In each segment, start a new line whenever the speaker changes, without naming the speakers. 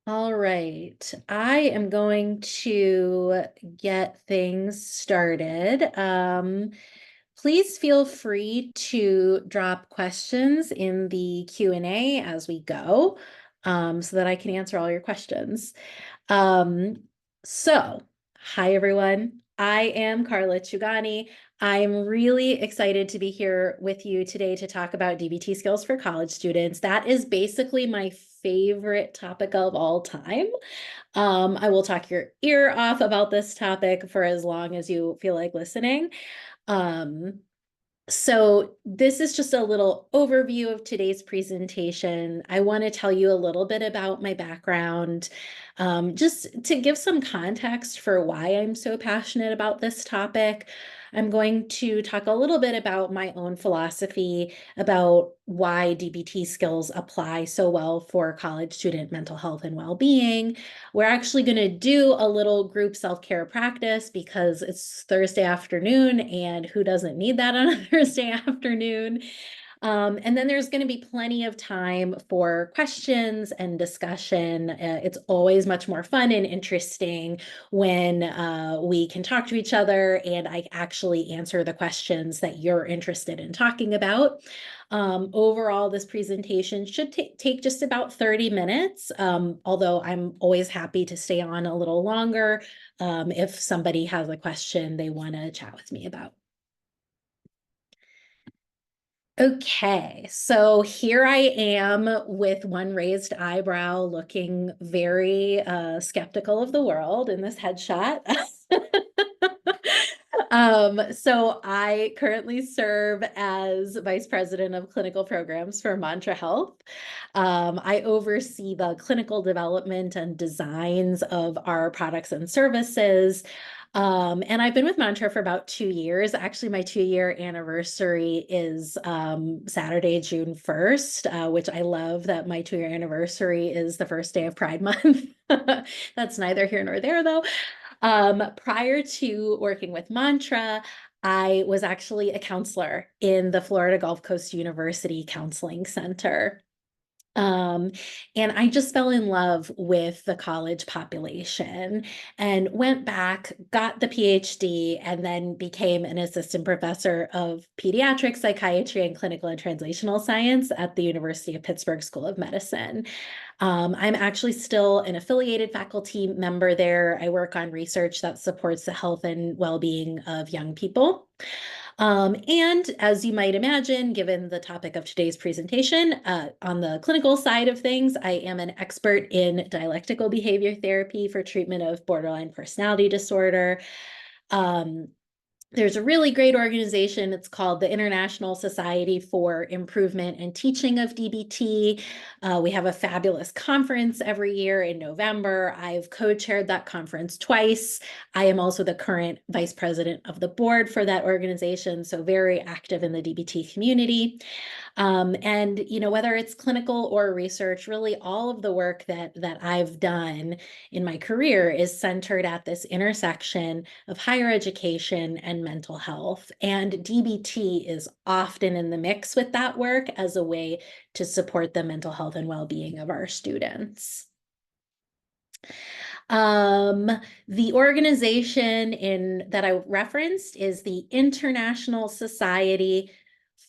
All right, I am going to get things started. Please feel free to drop questions in the Q&A as we go, so that I can answer all your questions. Um, so, Hi everyone. I am Carla Chugani. I'm really excited to be here with you today to talk about DBT skills for college students. That is basically my favorite topic of all time. I will talk your ear off about this topic for as long as you feel like listening. Um, so this is just a little overview of today's presentation. I want to tell you a little bit about my background, just to give some context for why I'm so passionate about this topic. I'm going to talk a little bit about my own philosophy about why DBT skills apply so well for college student mental health and well-being. We're actually going to do a little group self-care practice because it's Thursday afternoon, and who doesn't need that on a Thursday afternoon? And then there's going to be plenty of time for questions and discussion. It's always much more fun and interesting when we can talk to each other and I actually answer the questions that you're interested in talking about. Overall, this presentation should take just about 30 minutes, although I'm always happy to stay on a little longer if somebody has a question they want to chat with me about. Okay, so here I am with one raised eyebrow, looking very skeptical of the world in this headshot. So I currently serve as Vice President of Clinical Programs for Mantra Health. I oversee the clinical development and designs of our products and services. And I've been with Mantra for about 2 years. Actually, my 2-year anniversary is Saturday, June 1st, which I love that my 2-year anniversary is the first day of Pride Month. That's neither here nor there, though. Prior to working with Mantra, I was actually a counselor in the Florida Gulf Coast University Counseling Center. Um, and I just fell in love with the college population and went back, got the PhD, and then became an assistant professor of pediatric psychiatry and clinical and translational science at the University of Pittsburgh School of Medicine. I'm actually still an affiliated faculty member there. I work on research that supports the health and well-being of young people. And as you might imagine, given the topic of today's presentation, on the clinical side of things, I am an expert in dialectical behavior therapy for treatment of borderline personality disorder. Um, there's a really great organization. It's called the International Society for Improvement and Teaching of DBT. We have a fabulous conference every year in November. I've co-chaired that conference twice. I am also the current vice president of the board for that organization, so very active in the DBT community. And whether it's clinical or research, really all of the work that I've done in my career is centered at this intersection of higher education and mental health. And DBT is often in the mix with that work as a way to support the mental health and well-being of our students. Um, the organization that I referenced is the International Society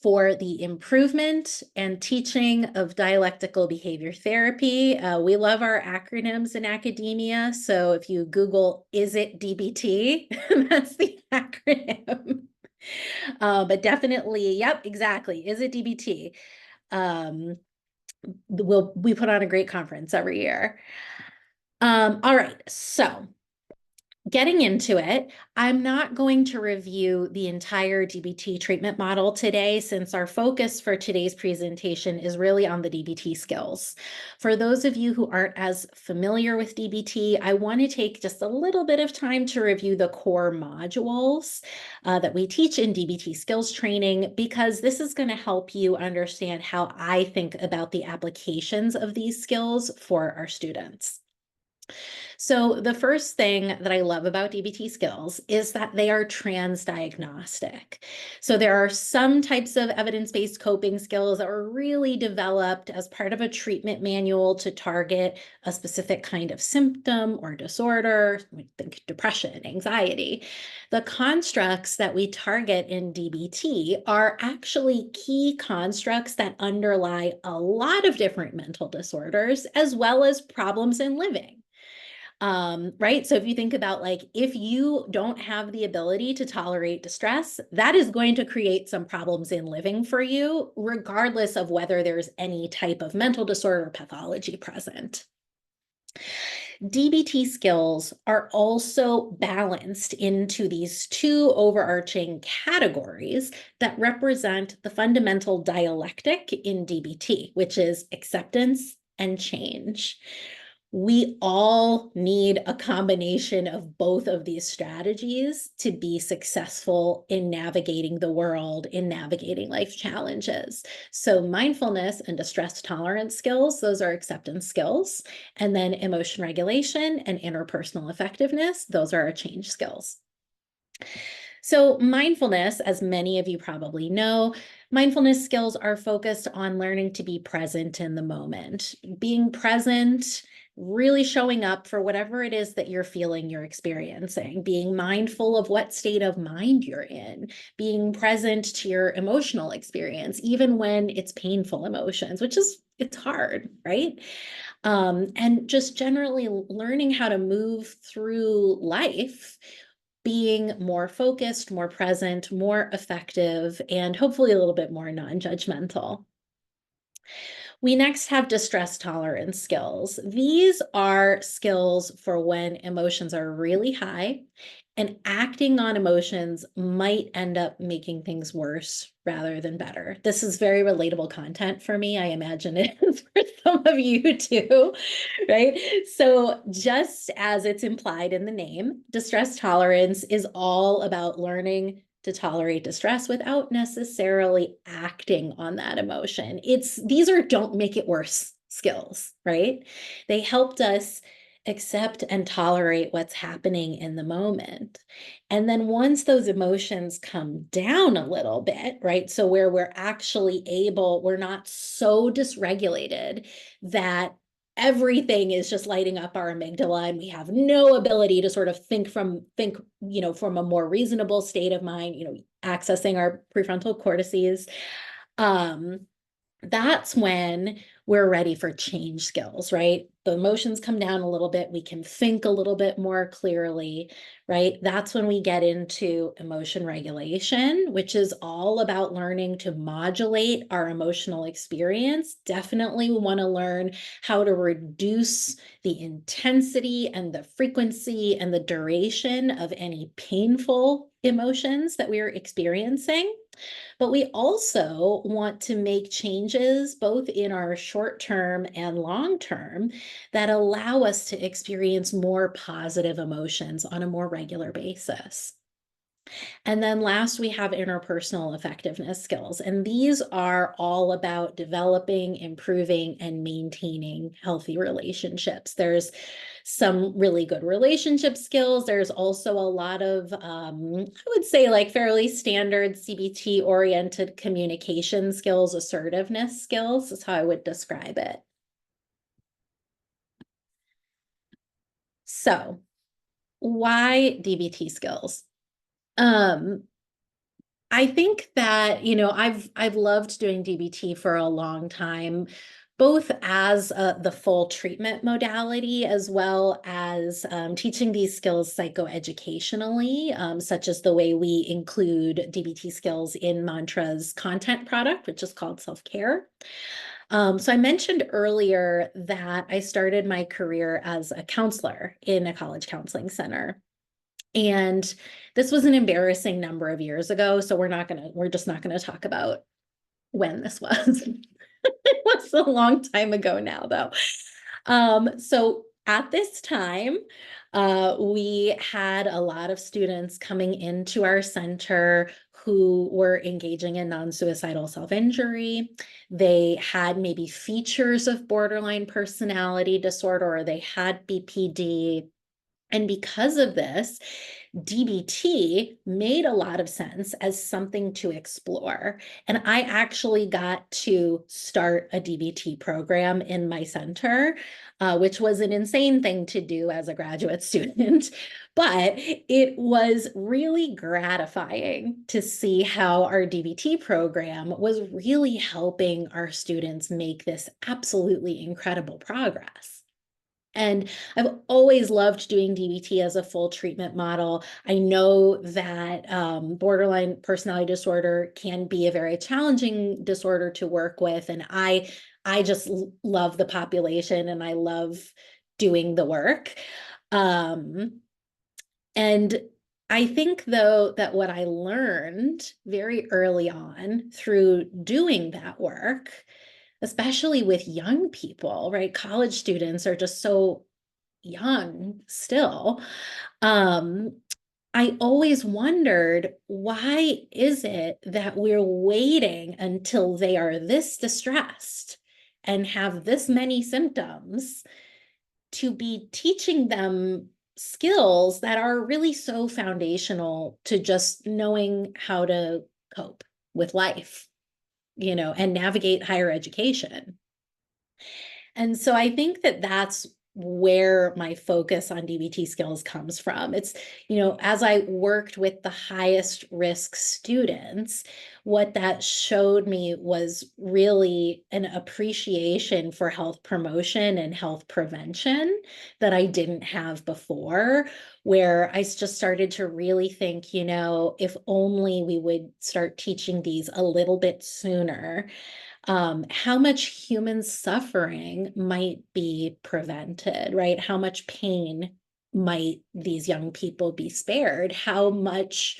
for the Improvement and Teaching of Dialectical Behavior Therapy. We love our acronyms in academia. So if you Google, is it DBT? That's the acronym. But definitely, yep, exactly. Is it DBT? Um, we put on a great conference every year. All right, so getting into it, I'm not going to review the entire DBT treatment model today since our focus for today's presentation is really on the DBT skills. For those of you who aren't as familiar with DBT, I want to take just a little bit of time to review the core modules that we teach in DBT skills training, because this is going to help you understand how I think about the applications of these skills for our students. So the first thing that I love about DBT skills is that they are transdiagnostic. So there are some types of evidence-based coping skills that were really developed as part of a treatment manual to target a specific kind of symptom or disorder, think depression, anxiety. The constructs that we target in DBT are actually key constructs that underlie a lot of different mental disorders, as well as problems in living. Right? So if you think about like, if you don't have the ability to tolerate distress, that is going to create some problems in living for you, regardless of whether there's any type of mental disorder or pathology present. DBT skills are also balanced into these two overarching categories that represent the fundamental dialectic in DBT, which is acceptance and change. We all need a combination of both of these strategies to be successful in navigating the world, in navigating life challenges. So mindfulness and distress tolerance skills, those are acceptance skills. And then emotion regulation and interpersonal effectiveness, those are our change skills. So mindfulness, as many of you probably know, mindfulness skills are focused on learning to be present in the moment, being present, really showing up for whatever it is that you're feeling, you're experiencing, being mindful of what state of mind you're in, being present to your emotional experience, even when it's painful emotions, which is, it's hard, right? And just generally learning how to move through life being more focused, more present, more effective, and hopefully a little bit more non-judgmental. We next have distress tolerance skills. These are skills for when emotions are really high and acting on emotions might end up making things worse rather than better. This is very relatable content for me. I imagine it is for some of you too, right? So just as it's implied in the name, distress tolerance is all about learning to tolerate distress without necessarily acting on that emotion. These are don't make it worse skills, right? They helped us accept and tolerate what's happening in the moment. And then once those emotions come down a little bit, right? So where we're actually able, we're not so dysregulated that everything is just lighting up our amygdala and we have no ability to sort of think, from a more reasonable state of mind, accessing our prefrontal cortices. That's when we're ready for change skills, right? The emotions come down a little bit. We can think a little bit more clearly, right? That's when we get into emotion regulation, which is all about learning to modulate our emotional experience. Definitely we want to learn how to reduce the intensity and the frequency and the duration of any painful emotions that we are experiencing. But we also want to make changes both in our short term and long term that allow us to experience more positive emotions on a more regular basis. And then last, we have interpersonal effectiveness skills. And these are all about developing, improving, and maintaining healthy relationships. There's some really good relationship skills. There's also a lot of, I would say, like fairly standard CBT-oriented communication skills, assertiveness skills is how I would describe it. So why DBT skills? I think that, I've loved doing DBT for a long time, both as the full treatment modality, as well as teaching these skills psychoeducationally, such as the way we include DBT skills in Mantra's content product, which is called Self-Care. So I mentioned earlier that I started my career as a counselor in a college counseling center. And this was an embarrassing number of years ago, so we're just not gonna talk about when this was. It was a long time ago now, though. So at this time, we had a lot of students coming into our center who were engaging in non-suicidal self-injury. They had maybe features of borderline personality disorder, or they had BPD. And because of this, DBT made a lot of sense as something to explore. And I actually got to start a DBT program in my center, which was an insane thing to do as a graduate student. But it was really gratifying to see how our DBT program was really helping our students make this absolutely incredible progress. And I've always loved doing DBT as a full treatment model. I know that borderline personality disorder can be a very challenging disorder to work with, and I just love the population and I love doing the work. Um, and I think, though, that what I learned very early on through doing that work, especially with young people, right? College students are just so young still. Um, I always wondered, why is it that we're waiting until they are this distressed and have this many symptoms to be teaching them skills that are really so foundational to just knowing how to cope with life, and navigate higher education. And so I think that that's where my focus on DBT skills comes from. It's, as I worked with the highest risk students, what that showed me was really an appreciation for health promotion and health prevention that I didn't have before, where I just started to really think, if only we would start teaching these a little bit sooner, how much human suffering might be prevented, right? How much pain might these young people be spared? How much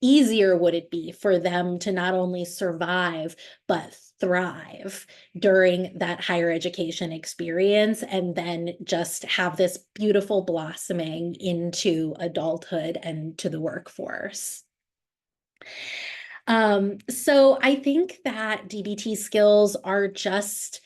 easier would it be for them to not only survive, but thrive during that higher education experience, and then just have this beautiful blossoming into adulthood and to the workforce? So I think that DBT skills are just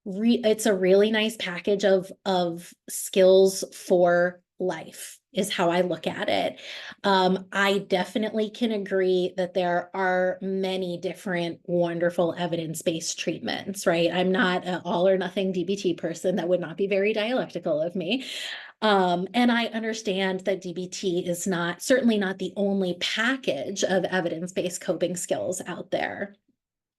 it's a really nice package of skills for life, is how I look at it. I definitely can agree that there are many different wonderful evidence-based treatments, right? I'm not an all or nothing DBT person. That would not be very dialectical of me. And I understand that DBT is certainly not the only package of evidence-based coping skills out there,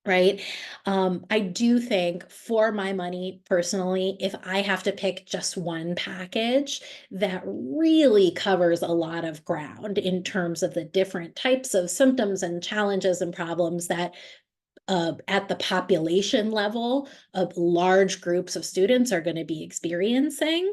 right? I do think, for my money personally, if I have to pick just one package that really covers a lot of ground in terms of the different types of symptoms and challenges and problems that at the population level of large groups of students are going to be experiencing,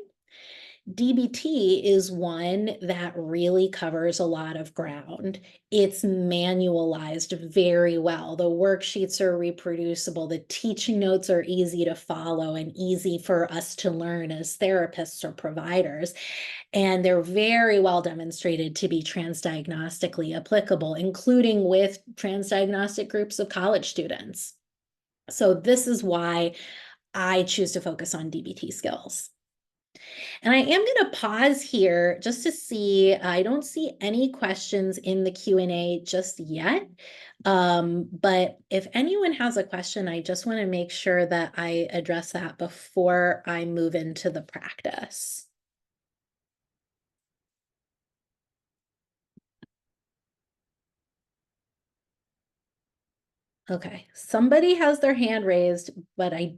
DBT is one that really covers a lot of ground. It's manualized very well. The worksheets are reproducible. The teaching notes are easy to follow and easy for us to learn as therapists or providers. And they're very well demonstrated to be transdiagnostically applicable, including with transdiagnostic groups of college students. So this is why I choose to focus on DBT skills. And I am going to pause here just to see, I don't see any questions in the Q&A just yet. But if anyone has a question, I just want to make sure that I address that before I move into the practice. Okay, somebody has their hand raised, but I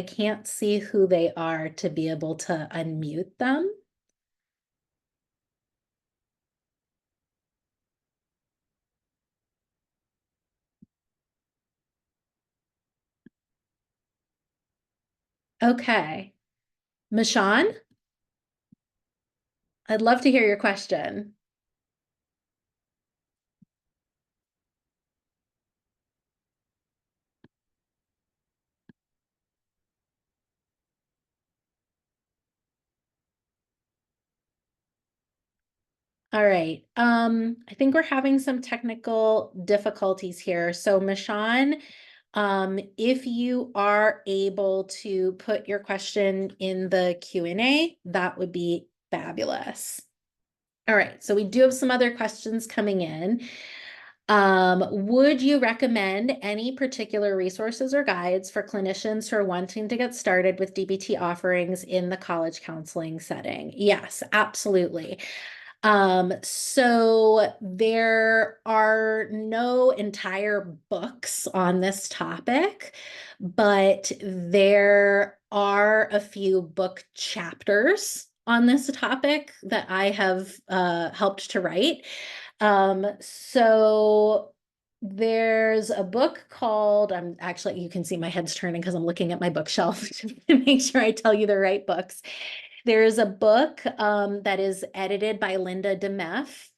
can't see who they are to be able to unmute them. Okay, Michon, I'd love to hear your question. All right. I think we're having some technical difficulties here. So Michonne, if you are able to put your question in the Q&A, that would be fabulous. All right, so we do have some other questions coming in. Would you recommend any particular resources or guides for clinicians who are wanting to get started with DBT offerings in the college counseling setting? Yes, absolutely. So there are no entire books on this topic, but there are a few book chapters on this topic that I have helped to write. So there's a book called, I'm actually, you can see my head's turning because I'm looking at my bookshelf to make sure I tell you the right books. There is a book that is edited by Linda DeMeff.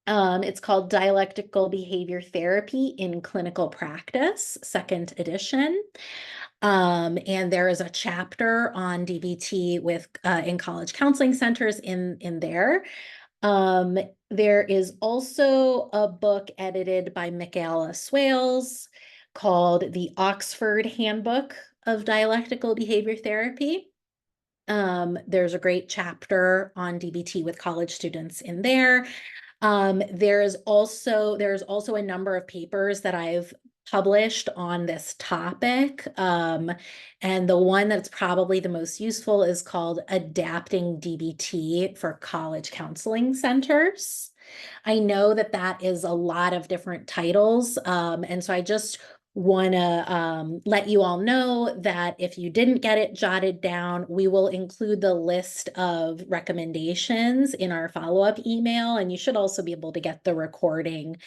It's called Dialectical Behavior Therapy in Clinical Practice, second edition. And there is a chapter on DBT with in college counseling centers in there. There is also a book edited by Michaela Swales called The Oxford Handbook of Dialectical Behavior Therapy. There's a great chapter on DBT with college students in there. There's also a number of papers that I've published on this topic. And the one that's probably the most useful is called Adapting DBT for College Counseling Centers. I know that that is a lot of different titles. And so I just want to let you all know that if you didn't get it jotted down, we will include the list of recommendations in our follow-up email, and you should also be able to get the recording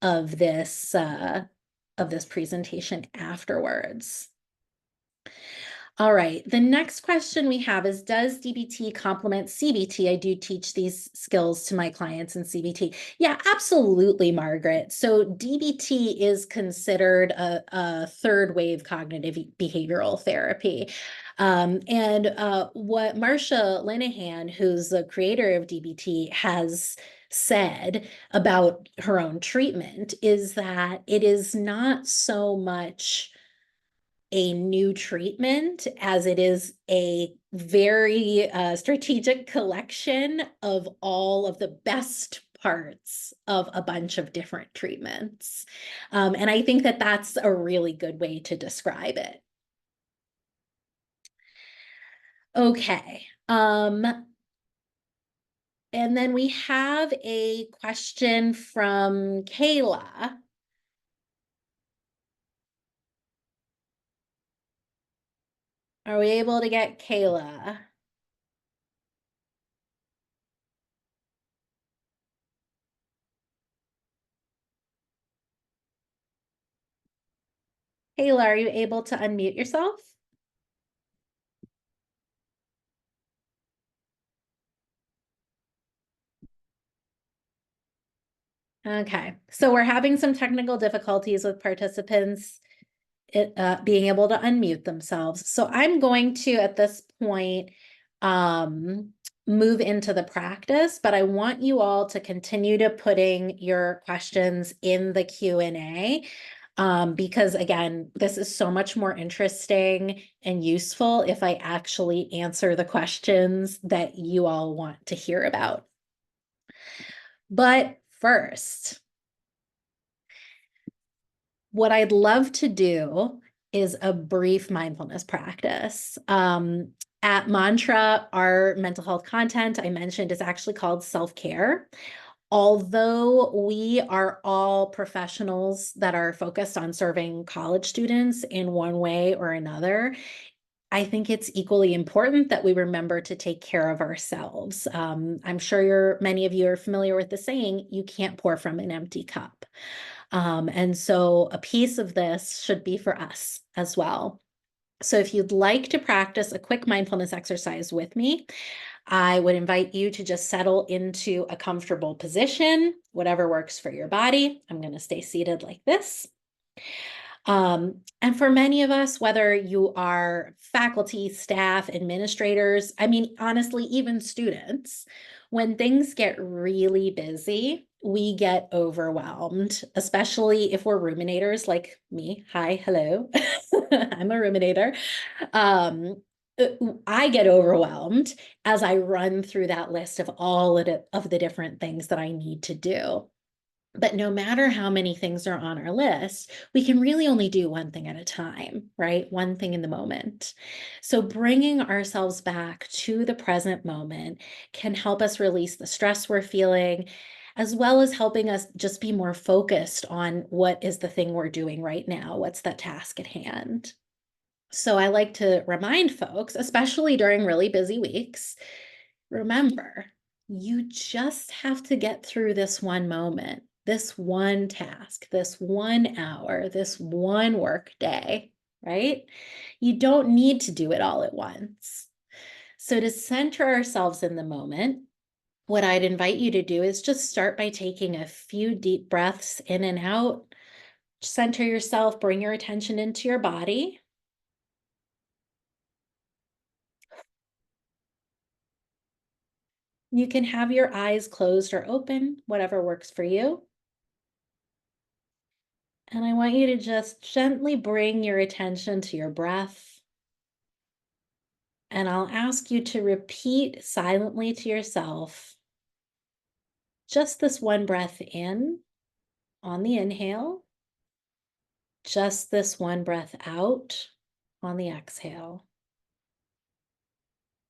of this presentation afterwards. All right, the next question we have is, does DBT complement CBT? I do teach these skills to my clients in CBT. Yeah, absolutely, Margaret. So DBT is considered a third wave cognitive behavioral therapy. And what Marcia Linehan, who's the creator of DBT, has said about her own treatment is that it is not so much a new treatment as it is a very strategic collection of all of the best parts of a bunch of different treatments. And I think that that's a really good way to describe it. Okay. And then we have a question from Kayla. Are we able to get Kayla? Kayla, are you able to unmute yourself? Okay, so we're having some technical difficulties with participants being able to unmute themselves. So I'm going to, at this point, move into the practice, but I want you all to continue to putting your questions in the Q&A. Because again, this is so much more interesting and useful if I actually answer the questions that you all want to hear about. But first, what I'd love to do is a brief mindfulness practice. At Mantra, our mental health content I mentioned is actually called self-care. Although we are all professionals that are focused on serving college students in one way or another, I think it's equally important that we remember to take care of ourselves. I'm sure many of you are familiar with the saying, you can't pour from an empty cup. And so a piece of this should be for us as well. So if you'd like to practice a quick mindfulness exercise with me, I would invite you to just settle into a comfortable position, whatever works for your body. I'm going to stay seated like this. And for many of us, whether you are faculty, staff, administrators, I mean, honestly, even students, When things get really busy, we get overwhelmed, especially if we're ruminators like me. Hi, hello. I'm a ruminator. Um, uh, I get overwhelmed as I run through that list of all of the different things that I need to do. But no matter how many things are on our list, we can really only do one thing at a time, right? One thing in the moment. So bringing ourselves back to the present moment can help us release the stress we're feeling, as well as helping us just be more focused on what is the thing we're doing right now. What's that task at hand? So I like to remind folks, especially during really busy weeks, remember, you just have to get through this one moment, this one task, this 1 hour, this one work day, right? You don't need to do it all at once. So to center ourselves in the moment, what I'd invite you to do is just start by taking a few deep breaths in and out. Center yourself, bring your attention into your body. You can have your eyes closed or open, whatever works for you. And I want you to just gently bring your attention to your breath. And I'll ask you to repeat silently to yourself just this one breath in on the inhale, just this one breath out on the exhale,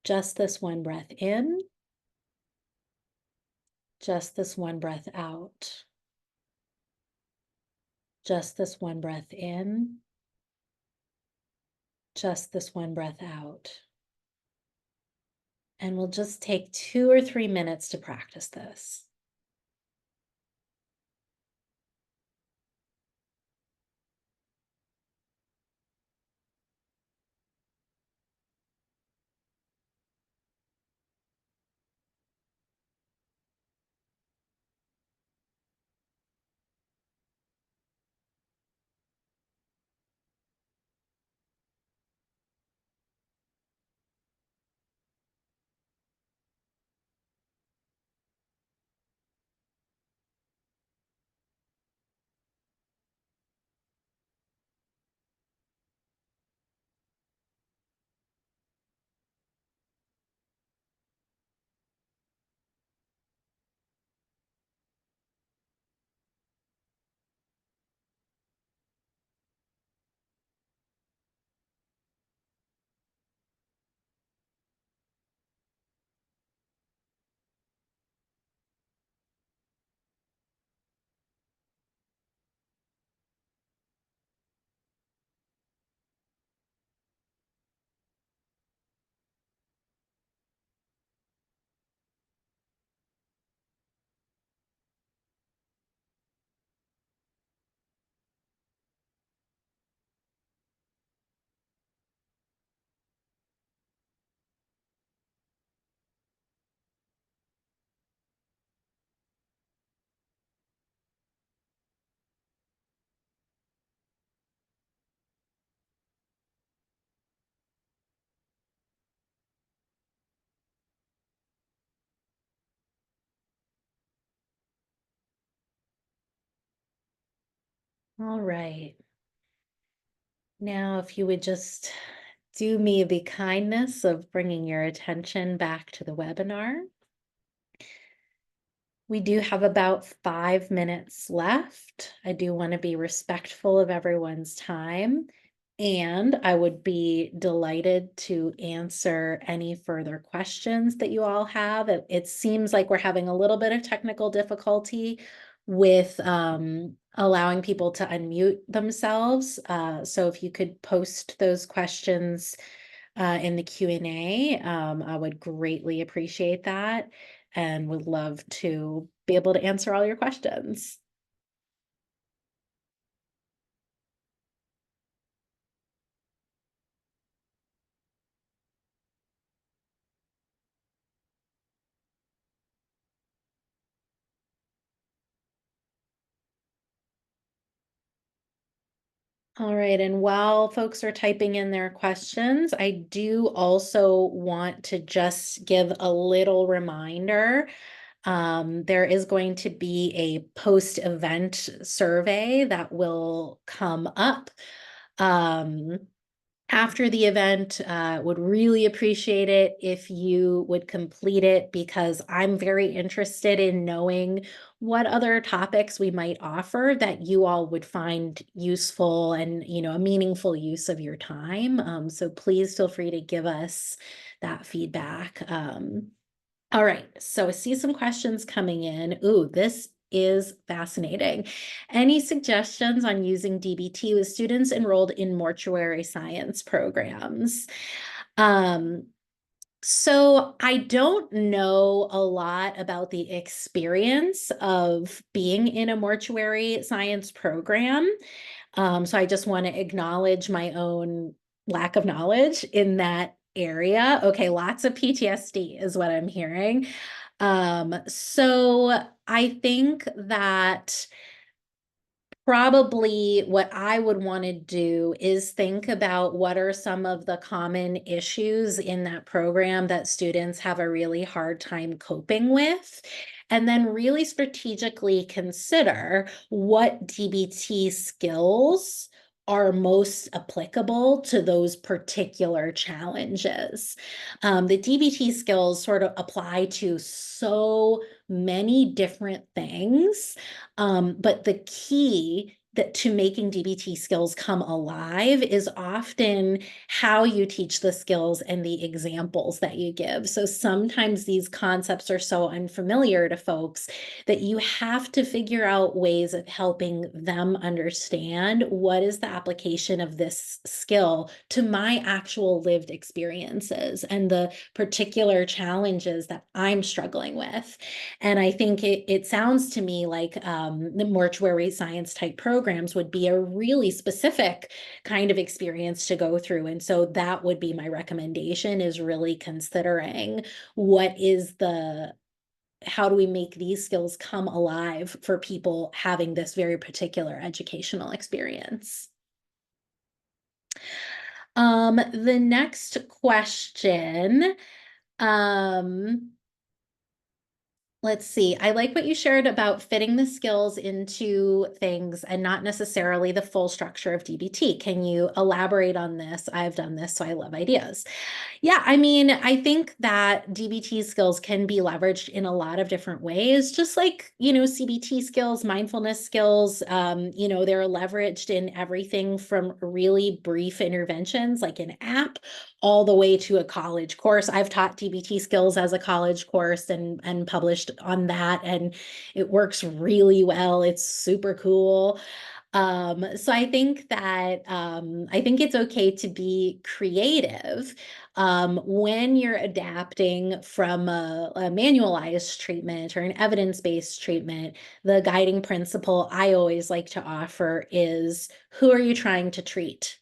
just this one breath in, just this one breath out, just this one breath in, just this one breath out. And we'll just take 2 or 3 minutes to practice this. All right. Now, if you would just do me the kindness of bringing your attention back to the webinar. We do have about 5 minutes left. I do want to be respectful of everyone's time, and I would be delighted to answer any further questions that you all have. It seems like we're having a little bit of technical difficulty with allowing people to unmute themselves. So if you could post those questions in the Q&A, I would greatly appreciate that and would love to be able to answer all your questions. All right, and while folks are typing in their questions, I do also want to just give a little reminder. There is going to be a post-event survey that will come up. Um, After the event, would really appreciate it if you would complete it because I'm very interested in knowing what other topics we might offer that you all would find useful and, a meaningful use of your time. So please feel free to give us that feedback. All right, so I see some questions coming in. Ooh, this is fascinating. Any suggestions on using DBT with students enrolled in mortuary science programs? Um, so I don't know a lot about the experience of being in a mortuary science program. So I just want to acknowledge my own lack of knowledge in that area. Okay, lots of PTSD is what I'm hearing. So I think that probably what I would want to do is think about what are some of the common issues in that program that students have a really hard time coping with, and then really strategically consider what DBT skills are most applicable to those particular challenges. The DBT skills sort of apply to so many different things, but the key that to making DBT skills come alive is often how you teach the skills and the examples that you give. So sometimes these concepts are so unfamiliar to folks that you have to figure out ways of helping them understand what is the application of this skill to my actual lived experiences and the particular challenges that I'm struggling with. And I think it sounds to me like the mortuary science type programs would be a really specific kind of experience to go through. And so that would be my recommendation, is really considering how do we make these skills come alive for people having this very particular educational experience. The next question, um, let's see. I like what you shared about fitting the skills into things and not necessarily the full structure of DBT. Can you elaborate on this? I've done this, so I love ideas. Yeah, I mean, I think that DBT skills can be leveraged in a lot of different ways, just like, CBT skills, mindfulness skills, they're leveraged in everything from really brief interventions like an app all the way to a college course. I've taught DBT skills as a college course and published on that, and it works really well. It's super cool. So I think it's okay to be creative when you're adapting from a manualized treatment or an evidence-based treatment. The guiding principle I always like to offer is, who are you trying to treat?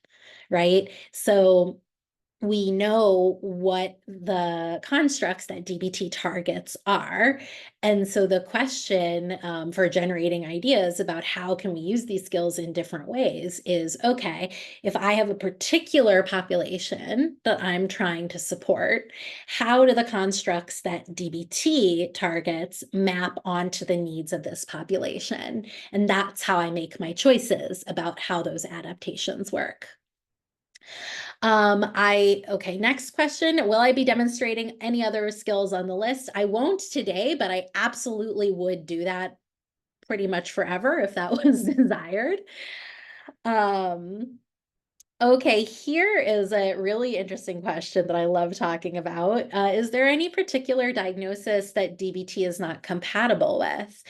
Right? So we know what the constructs that DBT targets are. And so the question for generating ideas about how can we use these skills in different ways is, okay, if I have a particular population that I'm trying to support, how do the constructs that DBT targets map onto the needs of this population? And that's how I make my choices about how those adaptations work. Okay, next question. Will I be demonstrating any other skills on the list? I won't today, but I absolutely would do that pretty much forever if that was desired. Um, okay, here is a really interesting question that I love talking about. Is there any particular diagnosis that DBT is not compatible with?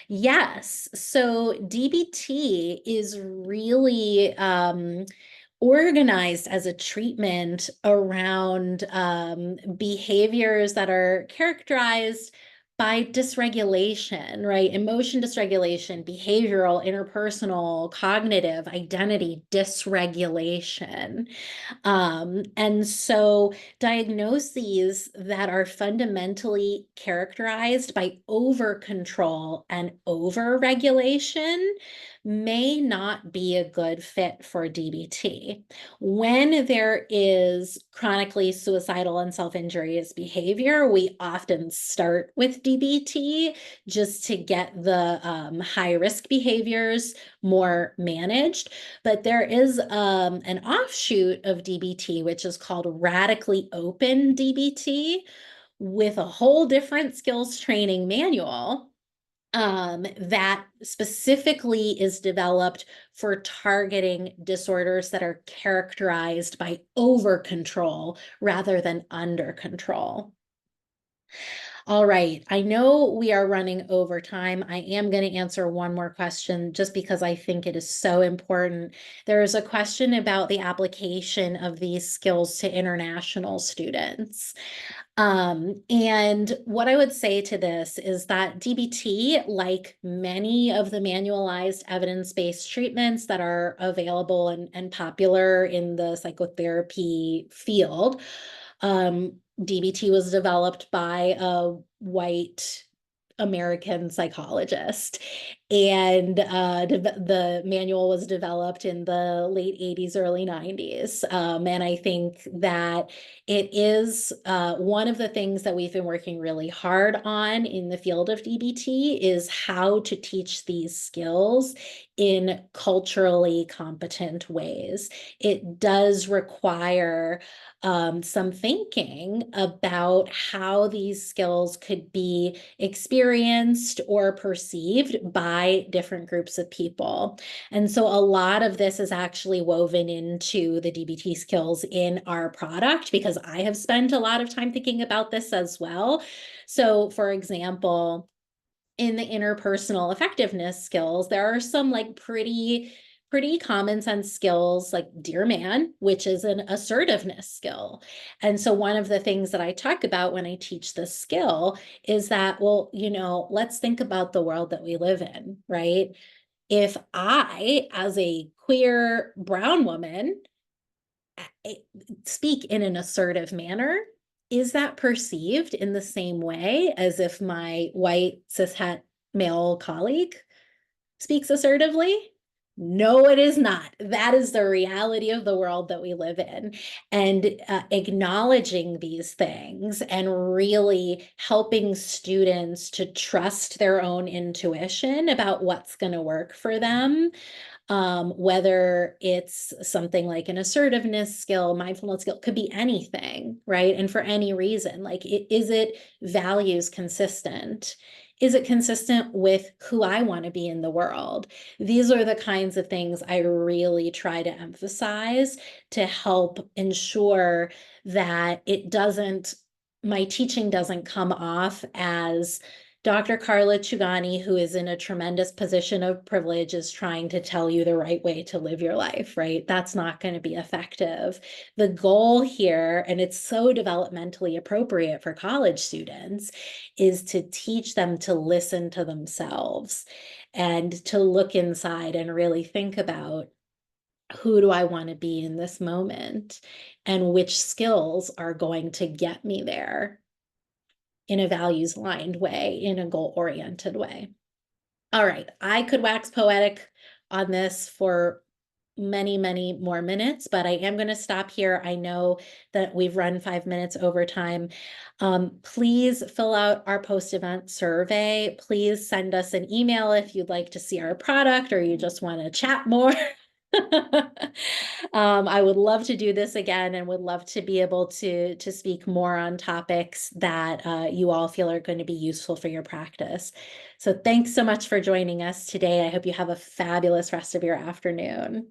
Yes. So DBT is really organized as a treatment around behaviors that are characterized by dysregulation, right? Emotion dysregulation, behavioral, interpersonal, cognitive, identity dysregulation. And so diagnoses that are fundamentally characterized by over control and over regulation may not be a good fit for DBT. When there is chronically suicidal and self-injurious behavior, we often start with DBT just to get the high-risk behaviors more managed. But there is an offshoot of DBT, which is called radically open DBT, with a whole different skills training manual that specifically is developed for targeting disorders that are characterized by over control rather than under control. All right, I know we are running over time. I am going to answer one more question just because I think it is so important. There is a question about the application of these skills to international students. And what I would say to this is that DBT, like many of the manualized evidence-based treatments that are available and popular in the psychotherapy field, DBT was developed by a white American psychologist. And the manual was developed in the late 80s, early 90s. And I think that it is one of the things that we've been working really hard on in the field of DBT is how to teach these skills in culturally competent ways. It does require some thinking about how these skills could be experienced or perceived by different groups of people. And so a lot of this is actually woven into the DBT skills in our product because I have spent a lot of time thinking about this as well. So for example, in the interpersonal effectiveness skills, there are some like pretty common sense skills like dear man, which is an assertiveness skill. And so one of the things that I talk about when I teach this skill is that, well, let's think about the world that we live in, right? If I, as a queer brown woman, speak in an assertive manner, is that perceived in the same way as if my white cishet male colleague speaks assertively? No, it is not. That is the reality of the world that we live in. And acknowledging these things and really helping students to trust their own intuition about what's going to work for them, whether it's something like an assertiveness skill, mindfulness skill, could be anything, right? And for any reason, like, is it values consistent? Is it consistent with who I want to be in the world? These are the kinds of things I really try to emphasize to help ensure that my teaching doesn't come off as Dr. Carla Chugani, who is in a tremendous position of privilege, is trying to tell you the right way to live your life, right? That's not going to be effective. The goal here, and it's so developmentally appropriate for college students, is to teach them to listen to themselves and to look inside and really think about, who do I want to be in this moment? And which skills are going to get me there in a values-aligned way, in a goal-oriented way. All right, I could wax poetic on this for many, many more minutes, but I am going to stop here. I know that we've run 5 minutes over time. Please fill out our post-event survey. Please send us an email if you'd like to see our product or you just want to chat more. I would love to do this again and would love to be able to speak more on topics that you all feel are going to be useful for your practice. So thanks so much for joining us today. I hope you have a fabulous rest of your afternoon.